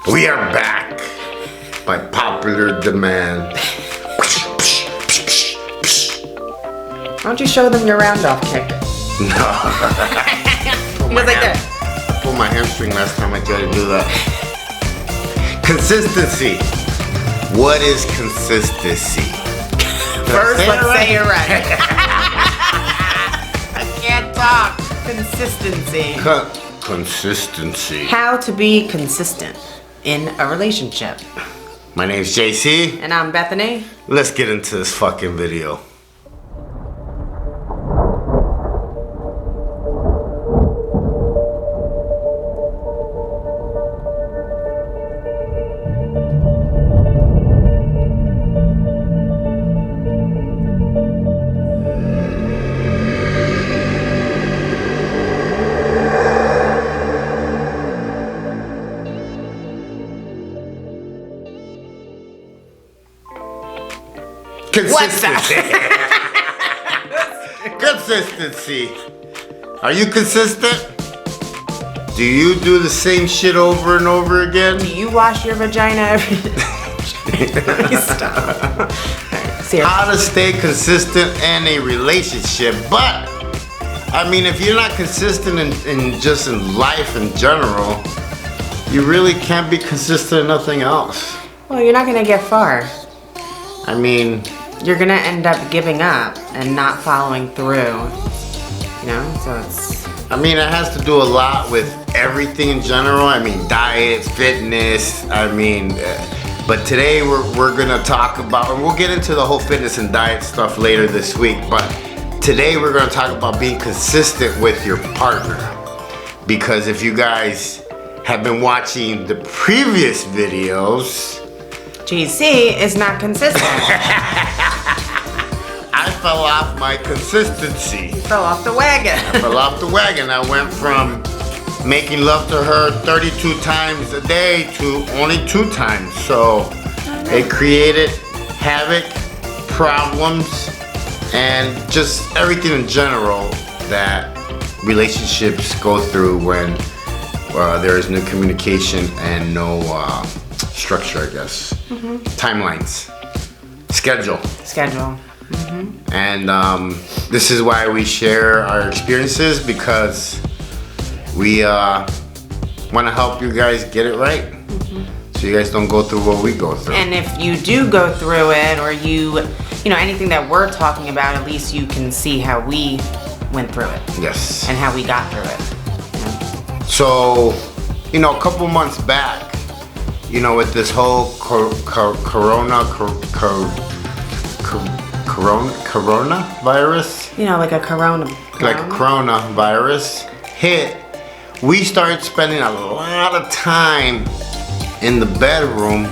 We are back by popular demand. Why don't you show them your round-off kick? No. He goes like that. I pulled my hamstring last time I tried to do that. Consistency. What is consistency? First, let's say it right. I can't talk. Consistency. Consistency. How to be consistent in a relationship. My name's JC. And I'm Bethany. Let's get into this fucking video. Consistency. Consistency. Are you consistent? Do you do the same shit over and over again? Do you wash your vagina every day? Stop. Seriously. How to stay consistent in a relationship, but I mean, if you're not consistent in just in life in general, you really can't be consistent in nothing else. Well, you're not gonna get far. I mean, you're gonna end up giving up and not following through. You know, so it's. I mean, it has to do a lot with everything in general. I mean, diet, fitness. I mean, but today we're gonna talk about, and we'll get into the whole fitness and diet stuff later this week. But today we're gonna talk about being consistent with your partner, because if you guys have been watching the previous videos, GC is not consistent. I fell off my consistency. You fell off the wagon. I fell off the wagon. I went from making love to her 32 times a day to only 2 times. So it created havoc, problems, and just everything in general that relationships go through when there is no communication and no structure, I guess. Mm-hmm. Timelines. Schedule. Mm-hmm. And this is why we share our experiences, because we want to help you guys get it right. Mm-hmm. So you guys don't go through what we go through. And if you do go through it, or you know, anything that we're talking about, at least you can see how we went through it. Yes. And how we got through it. You know? So, you know, a couple months back, you know, with this whole coronavirus, you know, like a coronavirus hit, we started spending a lot of time in the bedroom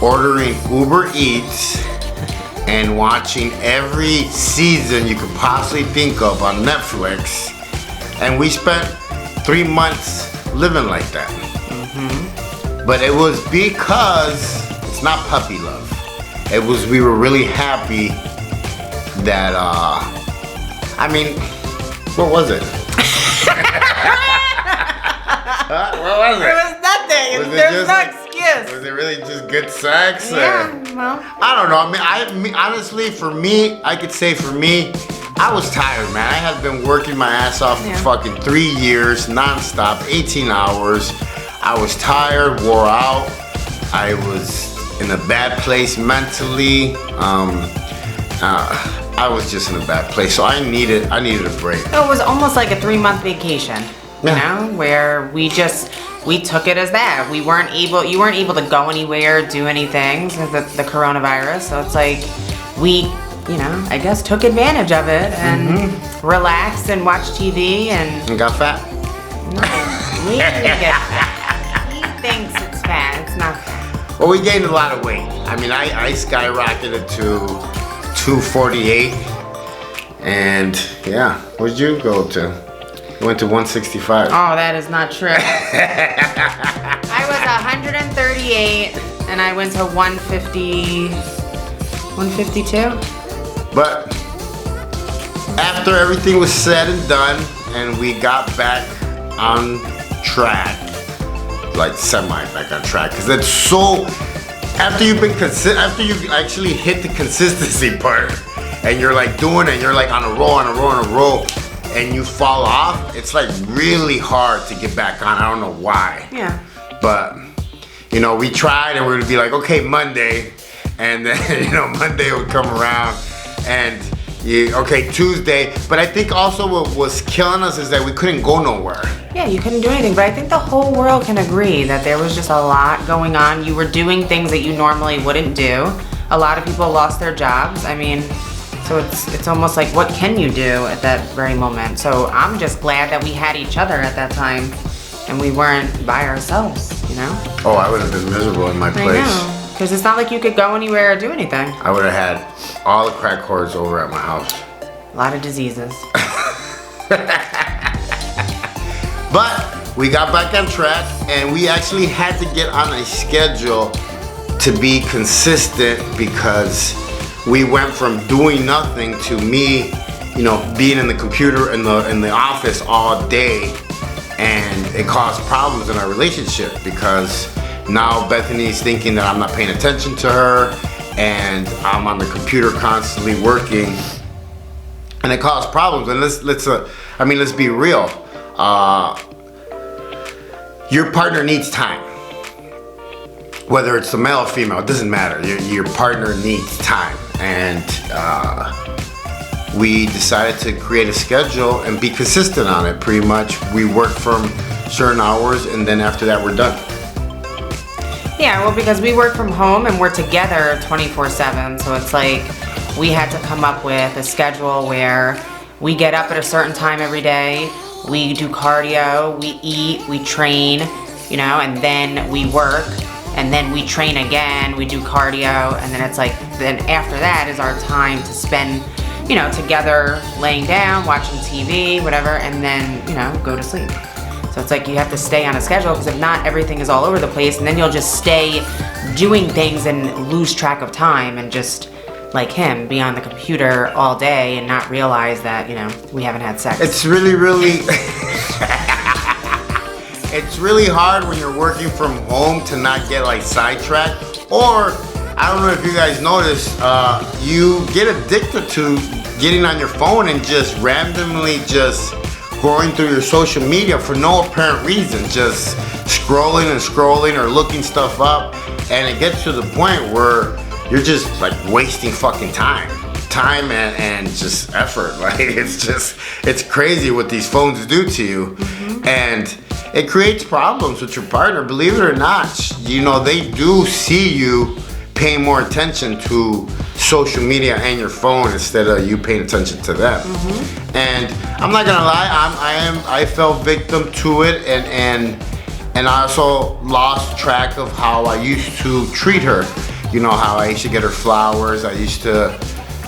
ordering Uber Eats and watching every season you could possibly think of on Netflix, and we spent 3 months living like that. Mm-hmm. But it was because it's not puppy love. It was, we were really happy that, I mean, what was it? What was it? It was nothing. There's no excuse. Was it really just good sex? Yeah, well. I don't know. I mean, honestly, for me, I could say for me, I was tired, man. I had been working my ass off for fucking 3 years, nonstop, 18 hours. I was tired, wore out. I was in a bad place mentally. I was just in a bad place, so I needed a break. It was almost like a 3-month vacation, you know, where we took it as that. You weren't able to go anywhere, do anything because of the coronavirus. So it's like we, you know, I guess took advantage of it and relaxed and watched TV and got fat. No, we didn't get fat. He thinks it's fat. It's not fat. Well, we gained a lot of weight. I mean, I skyrocketed to 248, and yeah, where'd you go to? You went to 165. Oh, that is not true. I was 138, and I went to 150, 152. But after everything was said and done, and we got back on track, like semi back on track, because it's so. After you actually hit the consistency part, and you're like doing it, you're like on a roll, and you fall off. It's like really hard to get back on. I don't know why. Yeah. But you know, we tried, and we would be like, okay, Monday, and then you know, Monday would come around, and okay, Tuesday. But I think also what was killing us is that we couldn't go nowhere. Yeah, you couldn't do anything, but I think the whole world can agree that there was just a lot going on. You were doing things that you normally wouldn't do. A lot of people lost their jobs. I mean, so it's almost like, what can you do at that very moment? So I'm just glad that we had each other at that time, and we weren't by ourselves, you know? Oh, I would have been miserable in my place. I know, because it's not like you could go anywhere or do anything. I would have had all the crack whores over at my house. A lot of diseases. But we got back on track, and we actually had to get on a schedule to be consistent, because we went from doing nothing to me, you know, being in the computer in the office all day, and it caused problems in our relationship, because now Bethany's thinking that I'm not paying attention to her, and I'm on the computer constantly working, and it caused problems. And let's be real. Your partner needs time. Whether it's a male or female, it doesn't matter. Your partner needs time. And we decided to create a schedule and be consistent on it. Pretty much, we work from certain hours, and then after that, we're done. Yeah, well, because we work from home and we're together 24/7, so it's like we had to come up with a schedule where we get up at a certain time every day, we do cardio, we eat, we train, you know, and then we work, and then we train again, we do cardio, and then it's like, then after that is our time to spend, you know, together, laying down, watching TV, whatever, and then, you know, go to sleep. So it's like you have to stay on a schedule, because if not, everything is all over the place, and then you'll just stay doing things and lose track of time, and just, like him, be on the computer all day and not realize that, you know, we haven't had sex. It's really it's really hard when you're working from home to not get like sidetracked. Or, I don't know if you guys noticed, you get addicted to getting on your phone and just randomly just going through your social media for no apparent reason, just scrolling or looking stuff up, and it gets to the point where you're just like wasting fucking time and just effort. Like, it's crazy what these phones do to you. Mm-hmm. And it creates problems with your partner, believe it or not. You know, they do see you paying more attention to social media and your phone instead of you paying attention to them. Mm-hmm. And I'm not gonna lie, I fell victim to it, and I also lost track of how I used to treat her. You know, how I used to get her flowers. I used to,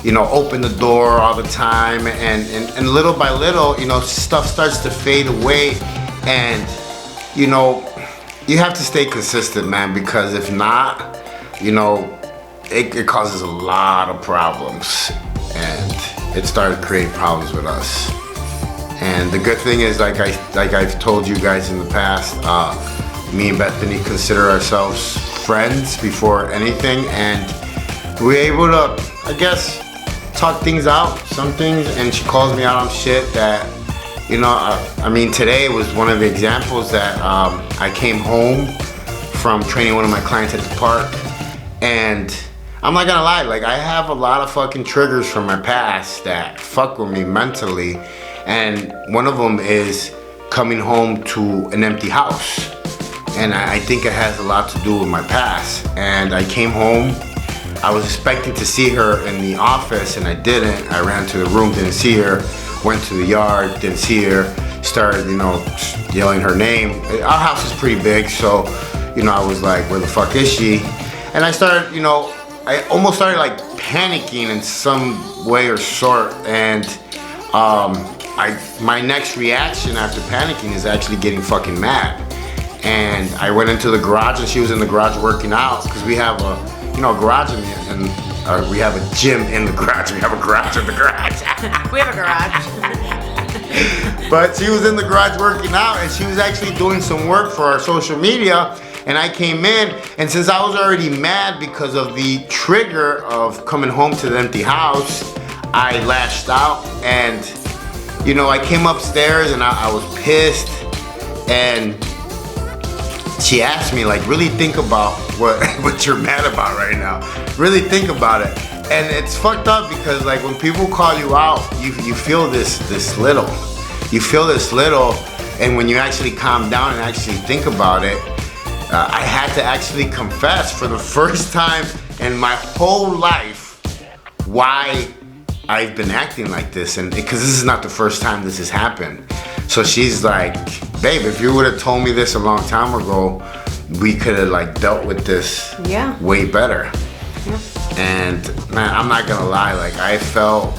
you know, open the door all the time, and little by little, you know, stuff starts to fade away, and you know, you have to stay consistent, man, because if not, you know, it causes a lot of problems, and it started creating problems with us. And the good thing is, like I've told you guys in the past, me and Bethany consider ourselves friends before anything, and we're able to, I guess, talk things out, some things, and she calls me out on shit that, you know, I mean, today was one of the examples that I came home from training one of my clients at the park, and I'm not gonna lie, like, I have a lot of fucking triggers from my past that fuck with me mentally, and one of them is coming home to an empty house. And I think it has a lot to do with my past. And I came home, I was expecting to see her in the office, and I didn't. I ran to the room, didn't see her, went to the yard, didn't see her, started, you know, yelling her name. Our house is pretty big, so, you know, I was like, where the fuck is she? And I started, you know, I almost started like panicking in some way or sort, and my next reaction after panicking is actually getting fucking mad. And I went into the garage, and she was in the garage working out, because we have a, you know, garage and we have a gym in the garage. We have a garage in the garage. We have a garage. But she was in the garage working out, and she was actually doing some work for our social media. And I came in, and since I was already mad because of the trigger of coming home to the empty house, I lashed out. And you know, I came upstairs and I was pissed, and she asked me, like, really think about what you're mad about right now. Really think about it. And it's fucked up because, like, when people call you out, you feel this little. You feel this little, and when you actually calm down and actually think about it, I had to actually confess for the first time in my whole life why I've been acting like this, and because this is not the first time this has happened. So she's like, babe, if you would have told me this a long time ago, we could have like dealt with this way better. Yeah. And man, I'm not gonna lie, like I felt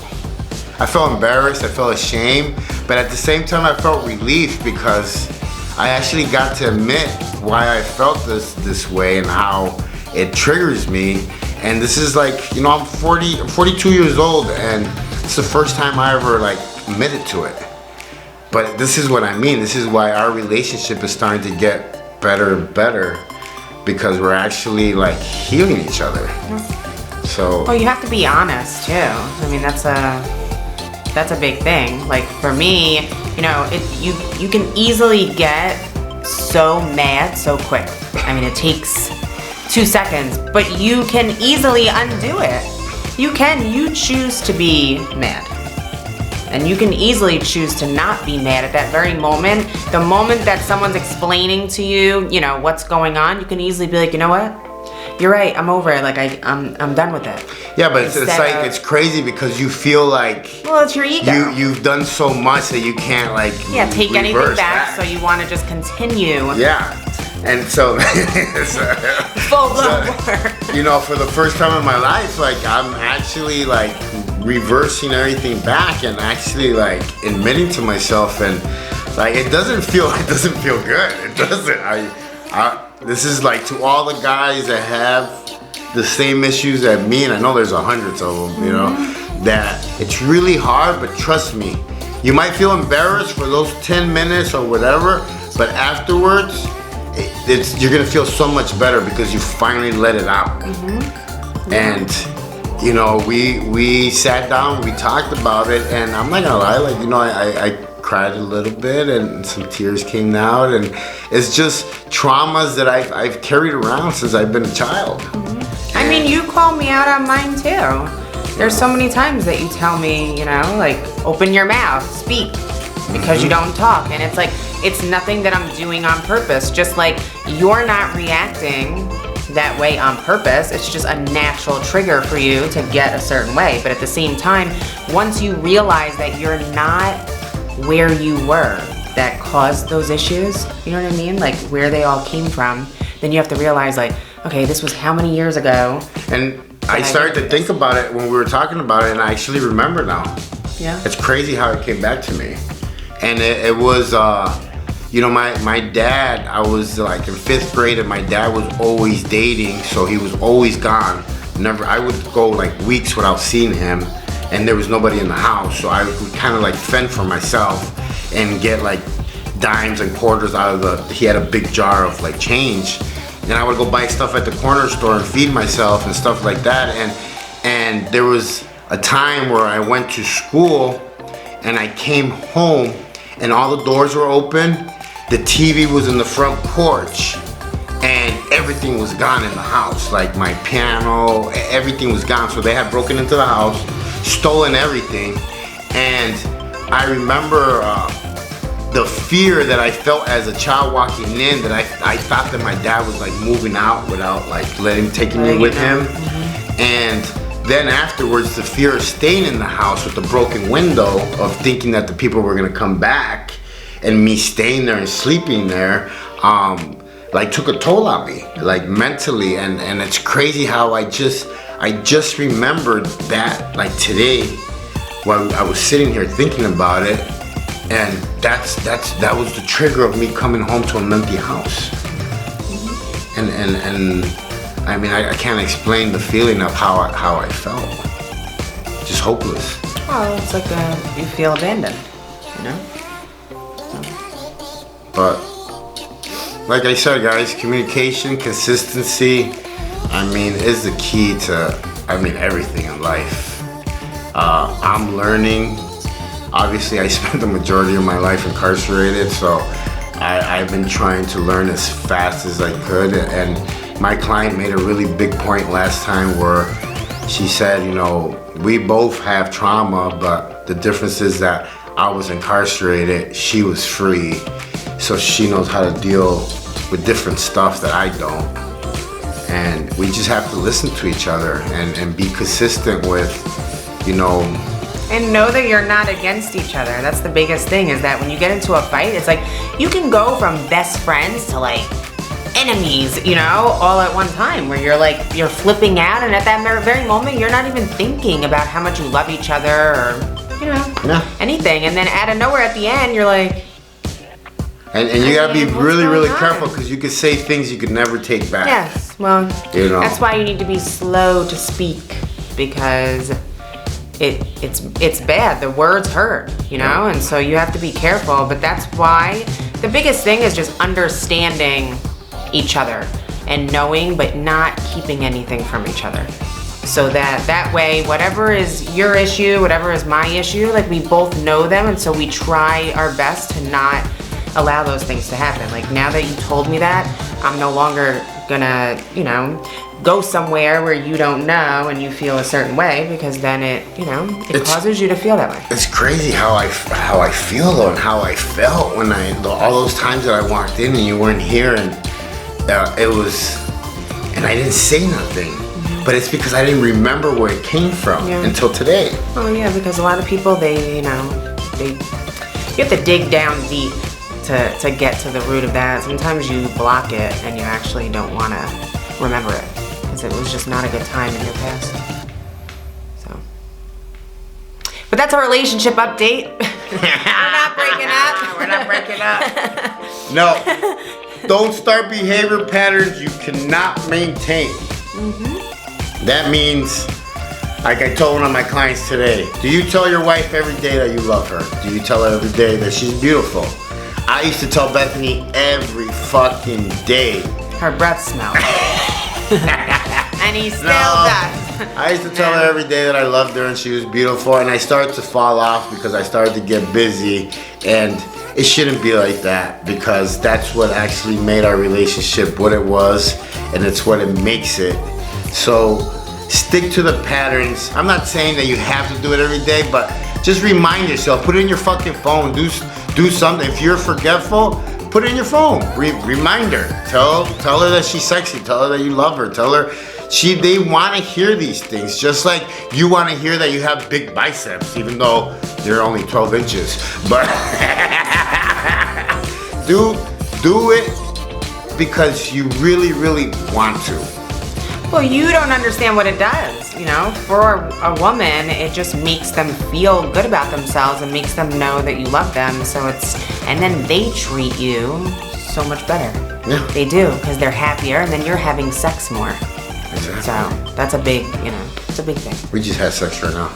embarrassed, I felt ashamed, but at the same time I felt relief because I actually got to admit why I felt this way and how it triggers me. And this is like, you know, I'm 42 years old, and it's the first time I ever like admitted to it. But this is what I mean. This is why our relationship is starting to get better and better, because we're actually like healing each other. So. Well, you have to be honest too. I mean, that's a big thing. Like for me, you know, you can easily get so mad so quick. I mean, it takes 2 seconds, but you can easily undo it. You choose to be mad. And you can easily choose to not be mad at that very moment. The moment that someone's explaining to you, you know, what's going on, you can easily be like, you know what? You're right, I'm over it. Like I'm done with it. Yeah, but it's like it's crazy because you feel like, well, it's your ego. You've done so much that you can't like take anything back, so you want to just continue. Yeah. And so, full-blown work. You know, for the first time in my life, like I'm actually like reversing everything back and actually like admitting to myself, and like it doesn't feel good. It doesn't. This is like to all the guys that have the same issues as me, and I know there's hundreds of them. You know, that it's really hard, but trust me, you might feel embarrassed for those 10 minutes or whatever, but afterwards. You're gonna feel so much better because you finally let it out. And you know, we sat down, we talked about it, and I'm not gonna lie, like, you know, I cried a little bit and some tears came out, and it's just traumas that I've carried around since I've been a child. I mean, you call me out on mine too. There's so many times that you tell me, you know, like, open your mouth, speak, because you don't talk, and it's like, it's nothing that I'm doing on purpose. Just like you're not reacting that way on purpose. It's just a natural trigger for you to get a certain way. But at the same time, once you realize that you're not where you were that caused those issues, you know what I mean? Like where they all came from, then you have to realize like, okay, this was how many years ago? And I started to think about it when we were talking about it, and I actually remember now. Yeah. It's crazy how it came back to me. And it was, you know, my dad, I was like in 5th grade, and my dad was always dating, so he was always gone. I would go like weeks without seeing him, and there was nobody in the house, so I would kind of like fend for myself and get like dimes and quarters out of he had a big jar of like change, and I would go buy stuff at the corner store and feed myself and stuff like that. And there was a time where I went to school and I came home and all the doors were open, the TV was in the front porch, and everything was gone in the house. Like my piano, everything was gone. So they had broken into the house, stolen everything. And I remember the fear that I felt as a child walking in, that I thought that my dad was like moving out without like taking me with him. And then afterwards, the fear of staying in the house with the broken window, of thinking that the people were gonna come back, and me staying there and sleeping there, like took a toll on me, like mentally. And it's crazy how I just remembered that like today, while I was sitting here thinking about it, and that was the trigger of me coming home to an empty house. And I mean, I can't explain the feeling of how I felt. Just hopeless. Well, it's like you feel abandoned. you know? But like I said, guys, communication, consistency, is the key to, everything in life. I'm learning. Obviously, I spent the majority of my life incarcerated, so I've been trying to learn as fast as I could. And my client made a really big point last time where she said, we both have trauma, but the difference is that I was incarcerated, she was free, so she knows how to deal with different stuff that I don't. And we just have to listen to each other and be consistent with, And know that you're not against each other. That's the biggest thing, is that when you get into a fight, it's like you can go from best friends to like enemies, all at one time, where you're flipping out, and at that very moment you're not even thinking about how much you love each other or anything, and then out of nowhere at the end you're like, and you gotta be really, really careful, because you could say things you could never take back. Yes, well, that's why you need to be slow to speak, because it's bad. The words hurt, and so you have to be careful. But that's why the biggest thing is just understanding each other and knowing, but not keeping anything from each other. So that way, whatever is your issue, whatever is my issue, like we both know them, and so we try our best to not allow those things to happen. Like now that you told me that, I'm no longer gonna, go somewhere where you don't know and you feel a certain way, because then it causes you to feel that way. It's crazy how I feel though, and how I felt when all those times that I walked in and you weren't here, and and I didn't say nothing. Mm-hmm. But it's because I didn't remember where it came from until today. Oh yeah, because a lot of people, you have to dig down deep to get to the root of that. Sometimes you block it and you actually don't want to remember it, because it was just not a good time in your past. So, but that's our relationship update. We're not breaking up. We're not breaking up. No. Don't start behavior patterns you cannot maintain. Mm-hmm. That means, like I told one of my clients today, do you tell your wife every day that you love her? Do you tell her every day that she's beautiful? I used to tell Bethany every fucking day. Her breath smells. And he still does. I used to tell her every day that I loved her and she was beautiful, and I started to fall off because I started to get busy, and it shouldn't be like that, because that's what actually made our relationship what it was, and it's what it makes it. So stick to the patterns. I'm not saying that you have to do it every day, but just remind yourself. Put it in your fucking phone. Do something. If you're forgetful, put it in your phone. Remind her. Tell her that she's sexy. Tell her that you love her. Tell her they want to hear these things, just like you want to hear that you have big biceps, even though they're only 12 inches. But do it because you really, really want to. Well, you don't understand what it does. For a woman, it just makes them feel good about themselves and makes them know that you love them. And then they treat you so much better. Yeah. They do, because they're happier, and then you're having sex more. Exactly. So that's a big, it's a big thing. We just had sex right now.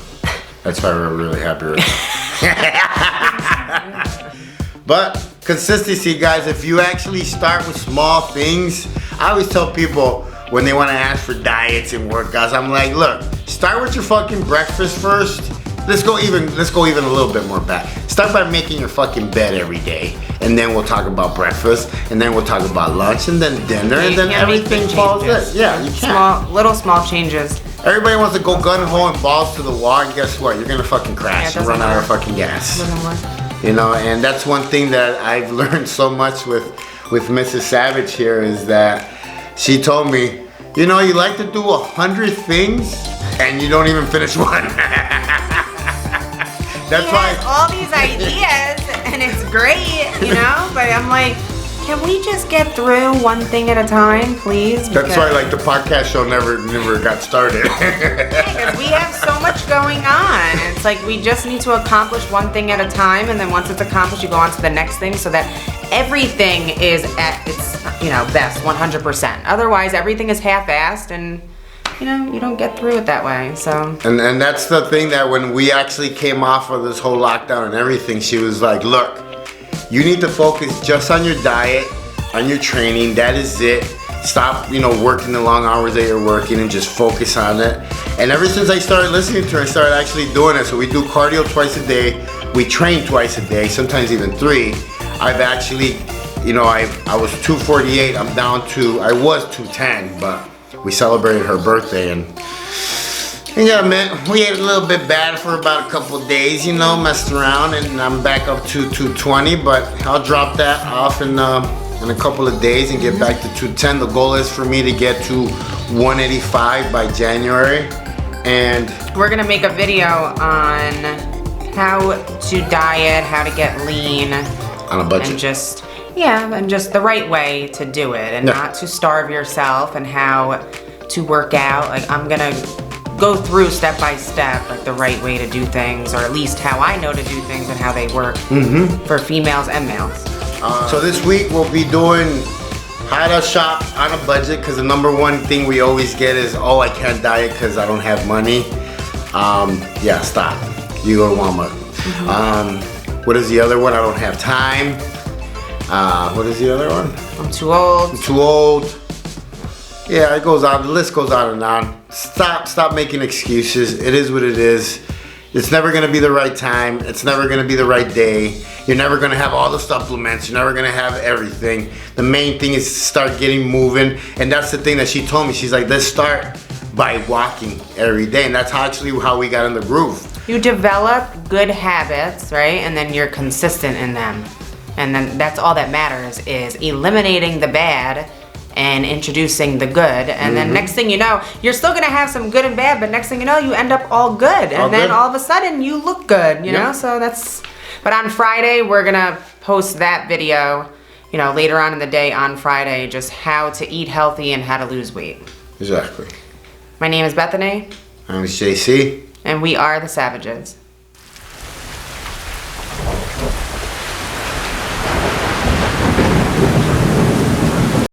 That's why we're really happy right now. But consistency, guys, if you actually start with small things, I always tell people when they want to ask for diets and workouts, I'm like, look, start with your fucking breakfast first. Let's go even a little bit more back. Start by making your fucking bed every day, and then we'll talk about breakfast, and then we'll talk about lunch, and then dinner, and then everything falls in. Yeah, you can. Small changes. Everybody wants to go gun ho and balls to the wall, and guess what? You're gonna fucking crash and run out of fucking gas. And that's one thing that I've learned so much with Mrs. Savage here, is that she told me, you like to do 100 things and you don't even finish one. That's why has all these ideas and it's great, but I'm like, can we just get through one thing at a time, please? That's why, like, the podcast show never got started. Because we have so much going on. It's like we just need to accomplish one thing at a time, and then once it's accomplished, you go on to the next thing, so that everything is at its best, 100%. Otherwise, everything is half-assed, and you don't get through it that way. So. And that's the thing that when we actually came off of this whole lockdown and everything, she was like, look, you need to focus just on your diet, on your training. That is it. Stop, working the long hours that you're working and just focus on it. And ever since I started listening to her, I started actually doing it. So we do cardio twice a day. We train twice a day, sometimes even 3. I've actually, I was 248. I'm down to, I was 210, but we celebrated her birthday and yeah, man, we ate a little bit bad for about a couple of days, messed around, and I'm back up to 220, but I'll drop that off in a couple of days and get back to 210. The goal is for me to get to 185 by January, and we're gonna make a video on how to diet, how to get lean on a budget, and just the right way to do it, and not to starve yourself, and how to work out. Like, I'm gonna go through step by step, like the right way to do things, or at least how I know to do things and how they work for females and males. So this week we'll be doing how to shop on a budget, because the number one thing we always get is, oh, I can't diet because I don't have money. Yeah, stop. You go to Walmart. What is the other one? I don't have time. What is the other one? I'm too old. I'm too old. Yeah, it goes on. The list goes on and on. Stop making excuses. It is what it is. It's never gonna be the right time. It's never gonna be the right day. You're never gonna have all the supplements. You're never gonna have everything. The main thing is to start getting moving. And that's the thing that she told me. She's like, let's start by walking every day. And that's actually how we got in the groove. You develop good habits, right? And then you're consistent in them. And then that's all that matters, is eliminating the bad and introducing the good, and then next thing you know, you're still gonna have some good and bad, but next thing you know, you end up all good, and then all of a sudden you look good, you know. So that's. But on Friday, we're gonna post that video, later on in the day on Friday, just how to eat healthy and how to lose weight. Exactly. My name is Bethany. I'm JC. And we are the Savages.